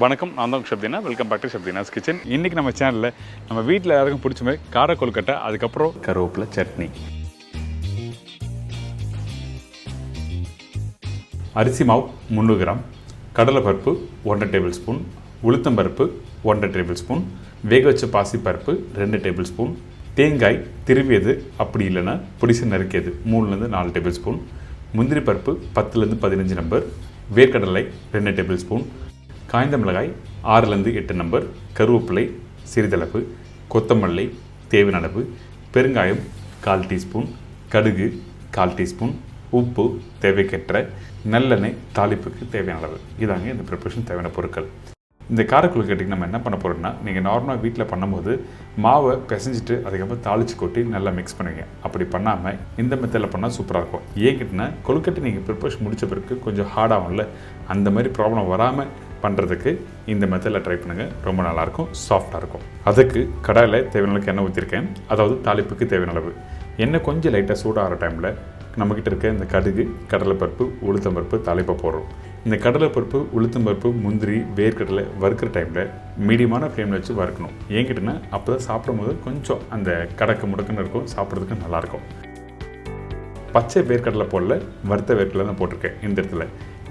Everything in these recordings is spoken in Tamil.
வணக்கம், நான் தான் Deena. Welcome back to Deena's kitchen. இன்றைக்கி நம்ம சேனலில் நம்ம வீட்டில் எல்லாருக்கும் பிடிச்ச மாதிரி கார கொழுக்கட்டை, அதுக்கப்புறம் கருவேப்பிலை சட்னி. அரிசி மாவு 300 கிராம், கடலைப்பருப்பு 1 டேபிள் ஸ்பூன், உளுத்தம்பருப்பு 1 டேபிள் ஸ்பூன், வேக வச்ச பாசிப்பருப்பு 2 டேபிள் ஸ்பூன், தேங்காய் திருவியது அப்படி இல்லைன்னா பொடிசு நறுக்கியது 3-4 டேபிள் ஸ்பூன், முந்திரி பருப்பு 10-15 நம்பர், வேர்க்கடலை 2 டேபிள் ஸ்பூன், காய்ந்த மிளகாய் 6-8 நம்பர், கருவேப்பிலை சிறிதளவு, கொத்தமல்லி தேவையான அளவு, பெருங்காயம் 1/4 டீஸ்பூன், கடுகு 1/4 டீஸ்பூன், உப்பு தேவைக்கேற்ற, நல்லெண்ணெய் தாளிப்புக்கு தேவையான அளவு. இதாங்க இந்த ப்ரிப்பரேஷன் தேவையான பொருட்கள். இந்த கார கொழுக்கட்டைக்கு நம்ம என்ன பண்ண போகிறோம்னா, நீங்கள் நார்மலாக வீட்டில் பண்ணும்போது மாவை பிசைஞ்சிட்டு அதுக்கப்புறம் தாளித்து கொட்டி நல்லா மிக்ஸ் பண்ணுவீங்க. அப்படி பண்ணாமல் இந்த மெத்தடில் பண்ணால் சூப்பராக இருக்கும். ஏங்கிட்டனா கொழுக்கட்டை நீங்கள் ப்ரிப்பரேஷன் முடித்த பிறகு கொஞ்சம் ஹார்டாகும்ல, அந்த மாதிரி ப்ராப்ளம் வராமல் பண்ணுறதுக்கு இந்த மெத்தடில் ட்ரை பண்ணுங்கள். ரொம்ப நல்லாயிருக்கும், சாஃப்டாக இருக்கும். அதுக்கு கடாயில் தேவையான அளவுக்கு எண்ணெய் ஊற்றிருக்கேன். அதாவது தாளிப்புக்கு தேவையான அளவு எண்ணெய் கொஞ்சம் லைட்டாக சூடாகிற டைமில் நம்மக்கிட்ட இருக்க இந்த கடுகு, கடலைப்பருப்பு, உளுத்தம்பருப்பு தாளிப்பை போடுறோம். இந்த கடலைப்பருப்பு, உளுத்தம்பருப்பு, முந்திரி, வேர்க்கடலை வறுக்கிற டைமில் மீடியமான ஃப்ளேமில் வச்சு வறுக்கணும். ஏங்கிட்டனா அப்போ தான் சாப்பிடும்போது கொஞ்சம் அந்த கடக்கு முடக்குன்னு இருக்கும், சாப்பிட்றதுக்கு நல்லாயிருக்கும். பச்சை வேர்க்கடலை போடல, வறுத்த வேர்க்கடலை தான் போட்டிருக்கேன் இந்த இடத்துல.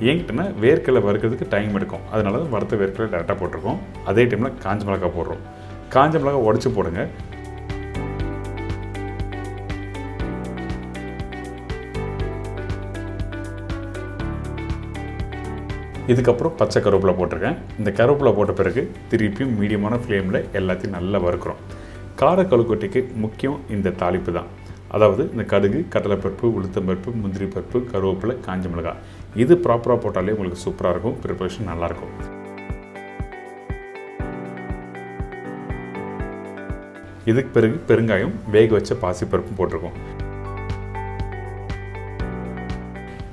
ஏங்கிட்டனா வேர்க்கடலை வறுக்கிறதுக்கு டைம் எடுக்கும், அதனால தான் வறுத்த வேர்க்கடலை டேரெக்டாக போட்டிருக்கோம். அதே டைமில் காஞ்ச மிளகாய் போடுறோம். காஞ்ச மிளகாய் உடச்சி போடுங்க. இதுக்கப்புறம் பச்சை கருவேப்பிலை போட்டிருக்கேன். இந்த கருவேப்பிலை போட்ட பிறகு திருப்பியும் மீடியமான ஃப்ளேமில் எல்லாத்தையும் நல்லா வறுக்கிறோம். கார கொழுக்கட்டைக்கு முக்கியம் இந்த தாளிப்பு தான். அதாவது இந்த கடுகு, கடலைப்பருப்பு, உளுத்தம்பருப்பு, முந்திரி பருப்பு, கருவேப்பிலை, காஞ்ச மிளகாய் இது ப்ராப்பராக போட்டாலே உங்களுக்கு சூப்பராக இருக்கும், ப்ரிப்பரேஷன் நல்லாயிருக்கும். இதுக்கு பிறகு பெருங்காயம், வேக வச்ச பாசிப்பருப்பும் போட்டிருக்கோம்.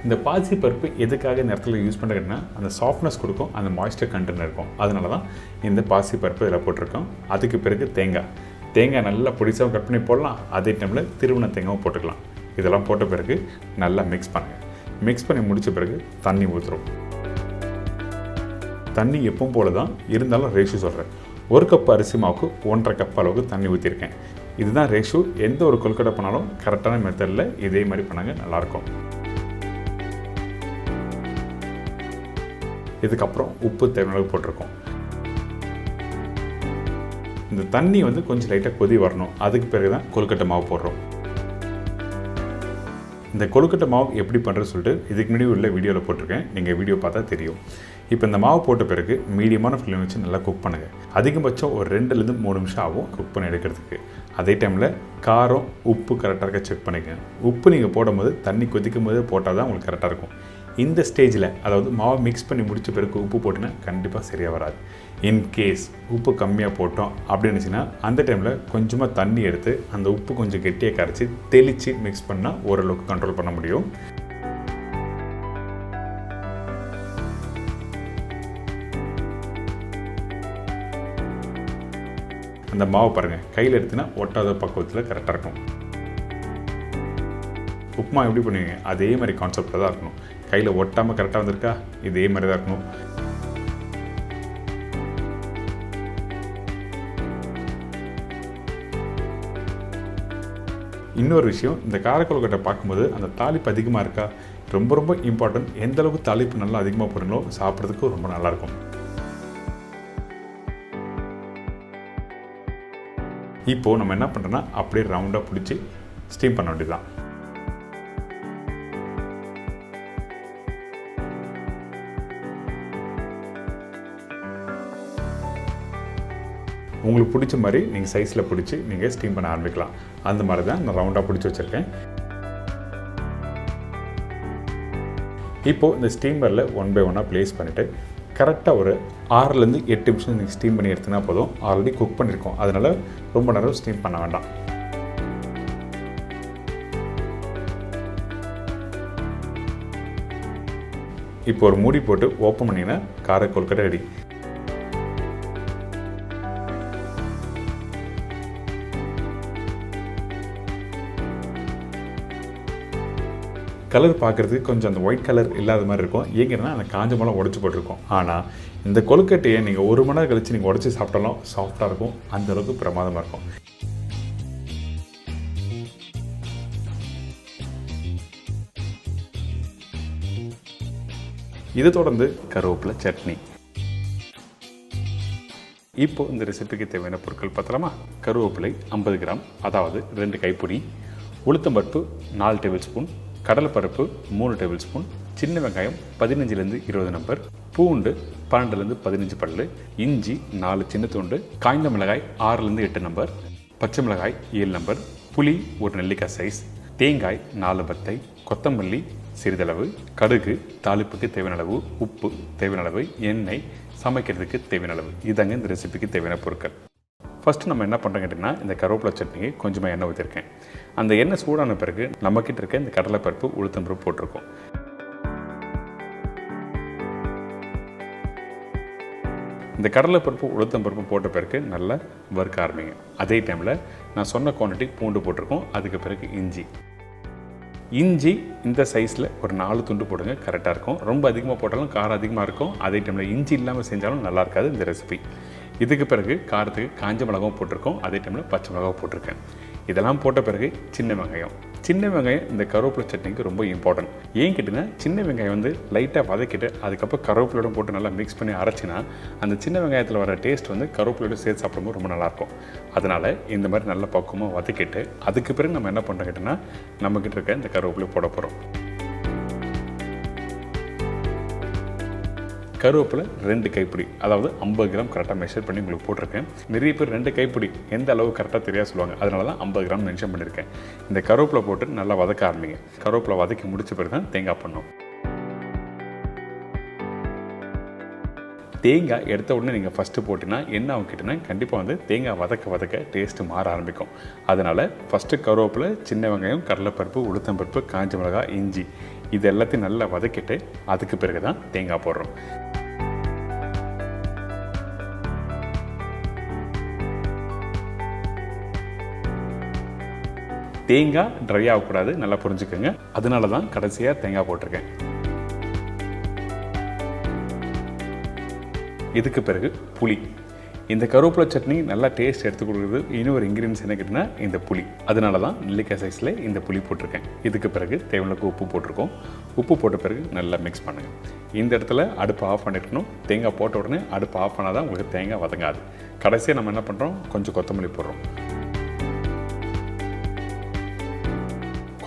இந்த பாசிப்பருப்பு எதுக்காக இந்த இடத்துல யூஸ் பண்ணுறதுன்னா, அந்த சாஃப்ட்னஸ் கொடுக்கும், அந்த மாய்ஸ்டர் கண்டென்ட் இருக்கும். அதனால தான் இந்த பாசிப்பருப்பு இதில் போட்டிருக்கோம். அதுக்கு பிறகு தேங்காய் நல்லா பொடிசாக கட் பண்ணி போடலாம். அதே டைமில் திருவண்ண தேங்காயும் போட்டுக்கலாம். இதெல்லாம் போட்ட பிறகு நல்லா மிக்ஸ் பண்ணுங்கள். மிக்ஸ் பண்ணி முடித்த பிறகு தண்ணி ஊற்றுறோம். தண்ணி எப்பவும் போல தான் இருந்தாலும் ரேஷியோ சொல்கிறேன். 1 கப் அரிசி மாவுக்கு 1.5 கப் அளவுக்கு தண்ணி ஊற்றிருக்கேன். இதுதான் ரேஷியோ. எந்த ஒரு கொழுக்கட்டை பண்ணாலும் கரெக்டான மெத்தடில் இதே மாதிரி பண்ணாங்க, நல்லாயிருக்கும். இதுக்கப்புறம் உப்பு தேவையான அளவு போட்டிருக்கோம். இந்த தண்ணி கொஞ்சம் லைட்டாக கொதி வரணும். அதுக்கு பிறகு தான் கொழுக்கட்டை மாவு போடுறோம். இந்த கொழுக்கட்டை மாவு எப்படி பண்ணுறது சொல்லிட்டு இதுக்கு முன்னாடி உள்ள வீடியோவில் போட்டிருக்கேன், நீங்கள் வீடியோ பார்த்தா தெரியும். இப்போ இந்த மாவு போட்ட பிறகு மீடியமான ஃப்ளேம் வச்சு நல்லா குக் பண்ணுங்கள். அதிகபட்சம் ஒரு 2-3 நிமிஷம் ஆகும் குக் பண்ணி எடுக்கிறதுக்கு. அதே டைமில் காரம், உப்பு கரெக்டாக இருக்க செக் பண்ணிக்கங்க. உப்பு நீங்கள் போடும்போது தண்ணி கொதிக்கும் போது போட்டால் தான் உங்களுக்கு கரெக்டாக இருக்கும். இந்த ஸ்டேஜில், அதாவது மாவு மிக்ஸ் பண்ணி முடித்த பிறகு உப்பு போட்டிங்கன்னா கண்டிப்பாக சரியாக வராது. இன்கேஸ் உப்பு கம்மியாக போட்டோம் அப்படின்னு இருந்துச்சுன்னா அந்த டைமில் கொஞ்சமாக தண்ணி எடுத்து அந்த உப்பு கொஞ்சம் கெட்டியாக கரைச்சி தெளித்து மிக்ஸ் பண்ணால் ஓரளவுக்கு கண்ட்ரோல் பண்ண முடியும். அந்த மாவு பாருங்கள், கையில் எடுத்துனா ஒட்டாத பக்குவத்தில் கரெக்டாக இருக்கும். உப்புமா எப்படி பண்ணுவீங்க அதே மாதிரி கான்செப்டில் தான் இருக்கணும். கையில் ஒட்டாமல் கரெக்டாக வந்திருக்கா, இதே மாதிரி தான் இருக்கணும். இன்னொரு விஷயம், இந்த கார கொழுக்கட்டை பார்க்கும்போது அந்த தாளிப்பு அதிகமாக இருக்கா, ரொம்ப ரொம்ப இம்பார்ட்டன்ட். எந்த அளவுக்கு தாளிப்பு நல்லா அதிகமாக போடுறீங்களோ சாப்பிட்றதுக்கு ரொம்ப நல்லாயிருக்கும். இப்போது நம்ம என்ன பண்ணுறோன்னா அப்படியே ரவுண்டாக பிடிச்சி ஸ்டீம் பண்ண வேண்டியதுதான். உங்களுக்கு பிடிச்ச மாதிரி நீங்கள் சைஸில் பிடிச்சி நீங்கள் ஸ்டீம் பண்ண ஆரம்பிக்கலாம். அந்த மாதிரி தான் நான் ரவுண்டாக பிடிச்சி வச்சுருக்கேன். இப்போது இந்த ஸ்டீமரில் 1 by 1 ப்ளேஸ் பண்ணிவிட்டு கரெக்டாக ஒரு 6-8 நிமிஷம் நீங்கள் ஸ்டீம் பண்ணி எடுத்துனா போதும். ஆல்ரெடி குக் பண்ணியிருக்கோம், அதனால் ரொம்ப நேரம் ஸ்டீம் பண்ண வேண்டாம். இப்போ ஒரு மூடி போட்டு ஓப்பன் பண்ணிங்கன்னா கார கொழுக்கட்டை ரெடி. கலர் பார்க்குறதுக்கு கொஞ்சம் அந்த ஒயிட் கலர் இல்லாத மாதிரி இருக்கும். ஏங்கன்னா அந்த காஞ்ச மிளகா உடச்சி போட்டிருக்கோம். ஆனால் இந்த கொழுக்கட்டையை நீங்கள் 1 மணி நேரம் கழித்து நீங்கள் உடச்சி சாப்பிட்டாலும் சாஃப்டாக இருக்கும், அந்தளவுக்கு பிரமாதமாக இருக்கும். இதை தொடர்ந்து கருவேப்பிலை சட்னி. இப்போ இந்த ரெசிபிக்கு தேவையான பொருட்கள் பார்த்தலாமா? கருவேப்பிலை 50 கிராம், அதாவது 2 கைப்பிடி. உளுத்தம்பருப்பு 4 டேபிள் ஸ்பூன். கடலைப்பருப்பு 3 டேபிள் ஸ்பூன். சின்ன வெங்காயம் 15லேருந்து 20 நம்பர். பூண்டு 12லேருந்து 15 பல்லு. இஞ்சி 4 சின்ன துண்டு. காய்ந்த மிளகாய் 6லேருந்து 8 நம்பர். பச்சை மிளகாய் 7 நம்பர். புளி 1 நெல்லிக்காய் சைஸ். தேங்காய் 4 பத்தை. கொத்தமல்லி சிறிதளவு. கடுகு தாளிப்புக்கு தேவையான அளவு. உப்பு தேவையான அளவு. எண்ணெய் சமைக்கிறதுக்கு தேவையான அளவு. இதாங்க இந்த ரெசிபிக்கு தேவையான பொருட்கள். ஃபஸ்ட்டு நம்ம என்ன பண்ணுறோம் கேட்டிங்கன்னா, இந்த கருவேப்பிலை சட்னிக்கு கொஞ்சமாக எண்ணெய் ஊற்றிருக்கேன். அந்த எண்ணெய் சூடான பிறகு நம்மக்கிட்ட இருக்க இந்த கடலைப்பருப்பு உளுத்தம்பருப்பு போட்டிருக்கோம். இந்த கடலைப்பருப்பு உளுத்தம்பருப்பு போட்ட பிறகு நல்லா வறுக்க ஆரம்பிங்க. அதே டைமில் நான் சொன்ன குவான்டிட்டி பூண்டு போட்டிருக்கோம். அதுக்கு பிறகு இஞ்சி இந்த சைஸில் ஒரு 4 துண்டு போடுங்க, கரெக்டாக இருக்கும். ரொம்ப அதிகமாக போட்டாலும் காரம் அதிகமாக இருக்கும். அதே டைமில் இஞ்சி இல்லாமல் செஞ்சாலும் நல்லா இருக்காது இந்த ரெசிபி. இதுக்கு பிறகு காரத்துக்கு காஞ்ச மிளகாவும் போட்டிருக்கோம். அதே டைமில் பச்சை மிளகாவும் போட்டிருக்கேன். இதெல்லாம் போட்ட பிறகு சின்ன வெங்காயம் இந்த கருவேப்பிலை சட்னிக்கு ரொம்ப இம்பார்ட்டன்ட். ஏன் கேட்டிங்கன்னா, சின்ன வெங்காயம் லைட்டாக வதக்கிட்டு அதுக்கப்புறம் கருவேப்பிலையோட போட்டு நல்லா மிக்ஸ் பண்ணி அரைச்சினா அந்த சின்ன வெங்காயத்தில் வர டேஸ்ட் கருவேப்பிலையோட சேர்த்து சாப்பிடும்போது ரொம்ப நல்லாயிருக்கும். அதனால் இந்த மாதிரி நல்ல பக்குவமாக வதக்கிட்டு அதுக்கு பிறகு நம்ம என்ன பண்ணுறோம் கேட்டிங்கன்னா, நம்மக்கிட்ட இருக்க இந்த கருவேப்பிலை போட போகிறோம். கருவேப்பிலை 2 கைப்பிடி, அதாவது 50 கிராம் கரெக்டாக மெஷர் பண்ணி உங்களுக்கு போட்டிருக்கேன். நிறைய பேர் 2 கைப்பிடி எந்த அளவு கரெக்டாக தெரியாது சொல்லுவாங்க. அதனால தான் 50 கிராம் மென்ஷன் பண்ணியிருக்கேன். இந்த கருவேப்பிலை போட்டு நல்லா வதக்க ஆரம்பிங்க. கருவேப்பிலை வதக்கி முடிச்ச பிறகு தான் தேங்காய் பண்ணணும். தேங்காய் எடுத்த உடனே நீங்கள் ஃபஸ்ட்டு போட்டிங்கன்னா என்ன ஆகிக்கிட்டுனா, கண்டிப்பாக தேங்காய் வதக்க டேஸ்ட்டு மாற ஆரம்பிக்கும். அதனால் ஃபஸ்ட்டு கருவேப்பிலை, சின்ன வெங்காயம், கடலைப்பருப்பு, உளுத்தம்பருப்பு, காஞ்ச மிளகாய், இஞ்சி இது எல்லாத்தையும் நல்லா வதக்கிட்டு அதுக்கு பிறகு தான் தேங்காய் போடுறோம். தேங்காய் ட்ரை ஆகக்கூடாது, நல்லா புரிஞ்சுக்கோங்க. அதனால தான் கடைசியாக தேங்காய் போட்டிருக்கேன். இதுக்கு பிறகு புளி. இந்த கருவேப்பிலை சட்னி நல்லா டேஸ்ட் எடுத்து கொடுக்குறது இன்னொரு இன்க்ரீடியன்ஸ் என்ன கேட்டிங்கன்னா இந்த புளி. அதனால தான் நெல்லிக்காய் சைஸில் இந்த புளி போட்டிருக்கேன். இதுக்கு பிறகு தேவையான உப்பு போட்டிருக்கோம். உப்பு போட்ட பிறகு நல்லா மிக்ஸ் பண்ணுங்கள். இந்த இடத்துல அடுப்பு ஆஃப் பண்ணிருக்கணும். தேங்காய் போட்ட உடனே அடுப்பு ஆஃப் பண்ணால் தான் உங்களுக்கு தேங்காய் வதங்காது. கடைசியாக நம்ம என்ன பண்ணுறோம், கொஞ்சம் கொத்தமல்லி போடுறோம்.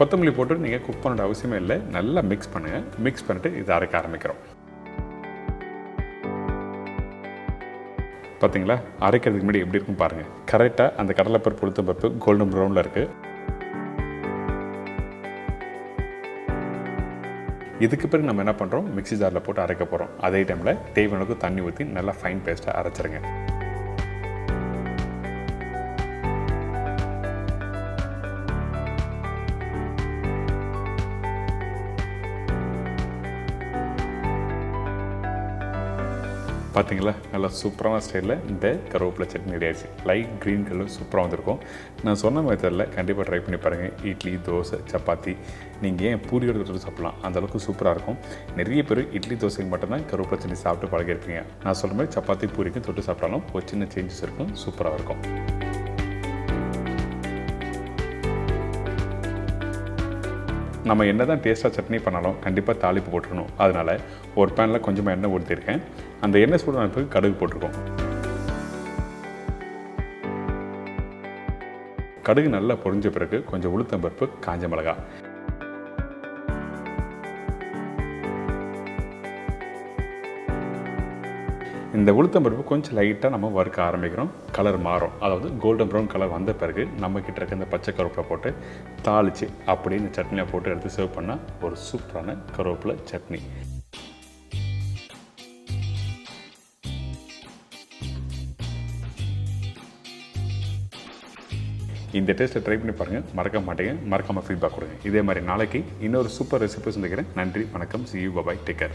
கொத்தமல்லி போட்டு நீங்கள் குக் பண்ண அவசியமே இல்லை. நல்லா மிக்ஸ் பண்ணுங்கள். மிக்ஸ் பண்ணிட்டு இதை அரைக்க ஆரம்பிக்கிறோம். பார்த்தீங்களா, அரைக்கிறதுக்கு முன்னாடி எப்படி இருக்குன்னு பாருங்கள். கரெக்டாக அந்த கடலைப்பருப்பு உளுத்தம்பருப்பு கோல்டன் ப்ரௌனில் இருக்குது. இதுக்கு பிறகு நம்ம என்ன பண்ணுறோம், மிக்ஸி ஜாரில் போட்டு அரைக்க போகிறோம். அதே டைமில் தேவையானதுக்கு தண்ணி ஊற்றி நல்லா ஃபைன் பேஸ்ட்டாக அரைச்சிருங்க. பார்த்தீங்களா, நல்லா சூப்பரான ஸ்டைலில் இந்த கருவேப்பிலை சட்னி ரெடி ஆயிடுச்சு. லைட் க்ரீன் கலர் சூப்பராக வந்திருக்கும். நான் சொன்ன மெத்தடில் கண்டிப்பாக ட்ரை பண்ணி பாருங்கள். இட்லி, தோசை, சப்பாத்தி, நீங்கள் ஏன் பூரியோட தொட்டு சாப்பிட்லாம், அந்தளவுக்கு சூப்பராக இருக்கும். நிறைய பேர் இட்லி தோசைக்கு மட்டும்தான் கருவேப்பிலை சட்னி சாப்பிட்டு பழகிருப்பீங்க. நான் சொல்கிற மாதிரி சப்பாத்தி பூரிக்கும் தொட்டு சாப்பிட்டாலும் ஒரு சின்ன சேஞ்சஸ் இருக்கும், சூப்பராக இருக்கும். நம்ம என்ன தான் டேஸ்ட்டாக சட்னி பண்ணாலும் கண்டிப்பாக தாளிப்பு போட்டுருணும். அதனால் ஒரு பேனில் கொஞ்சமாக எண்ணெய் ஊற்றிருக்கேன். அந்த எண்ணெய் சூடான பிறகு கடுகு போட்டிருக்கோம். கடுகு நல்லா பொரிஞ்ச பிறகு கொஞ்சம் உளுத்தம்பருப்பு, காஞ்ச மிளகாய். இந்த உளுத்தம்பருப்பு கொஞ்சம் லைட்டாக நம்ம வறுக்க ஆரம்பிக்கிறோம். கலர் மாறும், அதாவது கோல்டன் ப்ரௌன் கலர் வந்த பிறகு நம்மக்கிட்ட இருக்க இந்த பச்சை கருவேப்பிலை போட்டு தாளித்து அப்படியே இந்த சட்னியை போட்டு எடுத்து சர்வ் பண்ணால் ஒரு சூப்பரான கருவேப்பிலை சட்னி. இந்த டேஸ்ட்டை ட்ரை பண்ணி பாருங்கள், மறக்க மாட்டேங்க. மறக்காமல் ஃபீட்பேக் கொடுங்க. இதே மாதிரி நாளைக்கு இன்னொரு சூப்பர் ரெசிபி சந்திக்கிறேன். நன்றி, வணக்கம், see you, bye bye, take care.